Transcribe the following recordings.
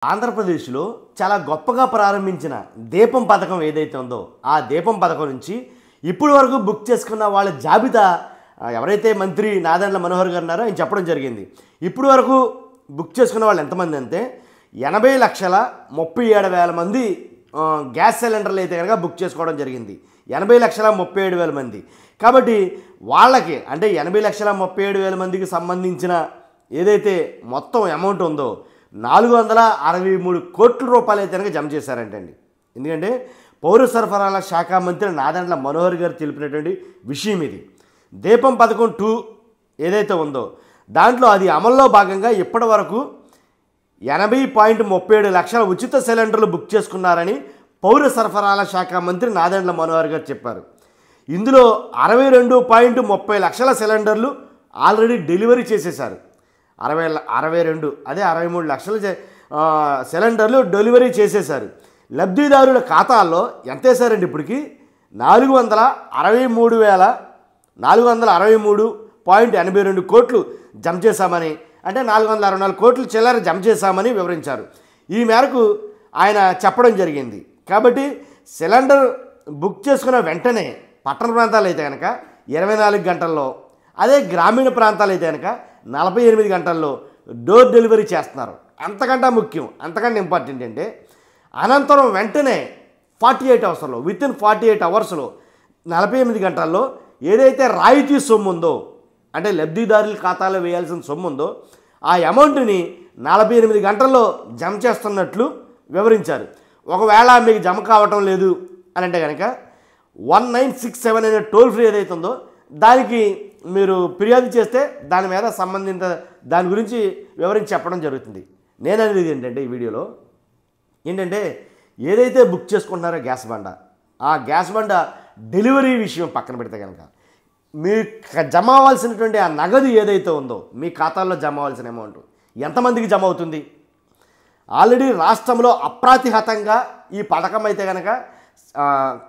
ఆంధ్రప్రదేశ్లో చాలా గొప్పగా ప్రారంభించిన దీపం పథకం ఏదైతే ఉందో ఆ దీపం పథకం నుంచి ఇప్పటి వరకు బుక్ చేసుకున్న వాళ్ళ జాబితా ఎవరైతే మంత్రి నాదెండ్ల మనోహర్ గారు ఉన్నారో ఆయన చెప్పడం జరిగింది. ఇప్పటి వరకు బుక్ చేసుకున్న వాళ్ళు ఎంతమంది అంటే 80,37,000 మంది గ్యాస్ సిలిండర్లు అయితే కనుక బుక్ చేసుకోవడం జరిగింది. 80,37,000 మంది. కాబట్టి వాళ్ళకి అంటే 80,37,000 మందికి సంబంధించిన ఏదైతే మొత్తం అమౌంట్ ఉందో 463 కోట్ల రూపాయలు అయితే కనుక జమ చేశారంటండి. ఎందుకంటే పౌర సరఫరాల శాఖ మంత్రి నాదెండ్ల మనోహర్ గారు తెలిపినటువంటి విషయం ఇది. దీపం పథకం 2 ఏదైతే ఉందో దాంట్లో అది అమల్లో భాగంగా ఇప్పటి వరకు 80.37 లక్షల ఉచిత సిలిండర్లు బుక్ చేసుకున్నారని పౌర సరఫరాల శాఖ మంత్రి నాదెండ్ల మనోహర్ గారు చెప్పారు. ఇందులో 62.30 లక్షల సిలిండర్లు ఆల్రెడీ డెలివరీ చేసేశారు. 63 లక్షల సిలిండర్లు డెలివరీ చేసేశారు. లబ్ధిదారుల ఖాతాల్లో ఎంత వేశారండి? ఇప్పటికి 463.82 కోట్లు జమ చేశామని, అంటే 464 కోట్లు చిల్లర జమ చేశామని వివరించారు. ఈ మేరకు ఆయన చెప్పడం జరిగింది. కాబట్టి సిలిండర్ బుక్ చేసుకున్న వెంటనే పట్టణ ప్రాంతాలు అయితే కనుక 24 గంటల్లో, అదే గ్రామీణ ప్రాంతాలు అయితే కనుక 48 గంటల్లో డోర్ డెలివరీ చేస్తున్నారు. అంతకంటే ముఖ్యం, అంతకంటే ఇంపార్టెంట్ అంటే అనంతరం వెంటనే 48 అవర్స్లో, వితిన్ 48 అవర్స్లో 48 గంటల్లో ఏదైతే రాయితీ సొమ్ము ఉందో, అంటే లబ్ధిదారుల ఖాతాలో వేయాల్సిన సొమ్ము ఉందో ఆ అమౌంట్ని 48 గంటల్లో జమ చేస్తున్నట్లు వివరించారు. ఒకవేళ మీకు జమ కావటం లేదు అని అంటే కనుక 1967 అనే టోల్ ఫ్రీ ఏదైతే ఉందో దానికి మీరు ఫిర్యాదు చేస్తే దాని మీద సంబంధిత దాని గురించి వివరించి చెప్పడం జరుగుతుంది. నేను అనేది ఏంటంటే ఈ వీడియోలో ఏంటంటే ఏదైతే బుక్ చేసుకుంటున్నారో గ్యాస్ బండ, ఆ గ్యాస్ బండ డెలివరీ విషయం పక్కన పెడితే కనుక మీ జమ అవ్వాల్సినటువంటి ఆ నగదు ఏదైతే ఉందో మీ ఖాతాల్లో జమ అవ్వాల్సిన అమౌంట్ ఎంతమందికి జమ అవుతుంది? ఆల్రెడీ రాష్ట్రంలో అప్రాతిహతంగా ఈ పథకం అయితే కనుక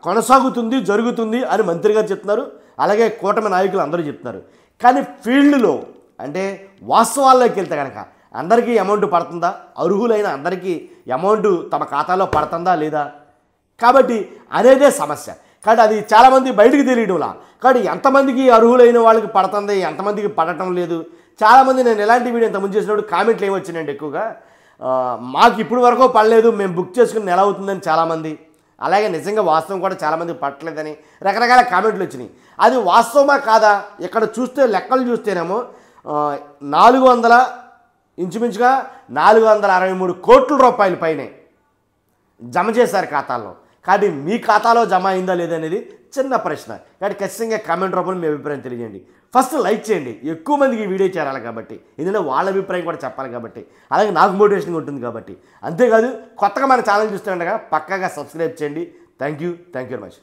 కొనసాగుతుంది, జరుగుతుంది అని మంత్రి గారు చెప్తున్నారు. అలాగే కూటమి నాయకులు అందరూ చెప్తున్నారు. కానీ ఫీల్డ్లో అంటే వాస్తవాల్లోకి వెళ్తే కనుక అందరికీ అమౌంట్ పడుతుందా? అర్హులైన అందరికీ అమౌంట్ తమ ఖాతాలో పడుతుందా లేదా? కాబట్టి అనేదే సమస్య. కాబట్టి అది చాలామంది బయటికి తెలియడంలా. కాబట్టి ఎంతమందికి అర్హులైన వాళ్ళకి పడుతుంది, ఎంతమందికి పడటం లేదు. చాలామంది నేను ఎలాంటి వీడియో ఇంతకుముందు చేసినప్పుడు కామెంట్లు ఏమొచ్చినాయండి ఎక్కువగా, మాకు ఇప్పుడు వరకు పడలేదు, మేము బుక్ చేసుకుని నెల అవుతుందని చాలామంది, అలాగే నిజంగా వాస్తవం కూడా చాలామందికి పట్టలేదని రకరకాల కామెంట్లు వచ్చినాయి. అది వాస్తవమా కాదా? ఇక్కడ చూస్తే లెక్కలు చూస్తేనేమో ఇంచుమించుగా 463 కోట్ల రూపాయల పైనే జమ చేశారు ఖాతాల్లో. కాబట్టి మీ ఖాతాలో జమ అయిందా లేదనేది చిన్న ప్రశ్న. కాబట్టి ఖచ్చితంగా కామెంట్ రూపంలో మీ అభిప్రాయం తెలియజేయండి. ఫస్ట్ లైక్ చేయండి, ఎక్కువ మందికి ఈ వీడియో చేరాలి కాబట్టి, ఎందుకంటే వాళ్ళ అభిప్రాయం కూడా చెప్పాలి కాబట్టి, అలాగే నాకు మోటివేషన్గా ఉంటుంది కాబట్టి. అంతేకాదు కొత్తగా మన ఛానల్ చూస్తుండగా పక్కాగా సబ్స్క్రైబ్ చేయండి. Thank you very much.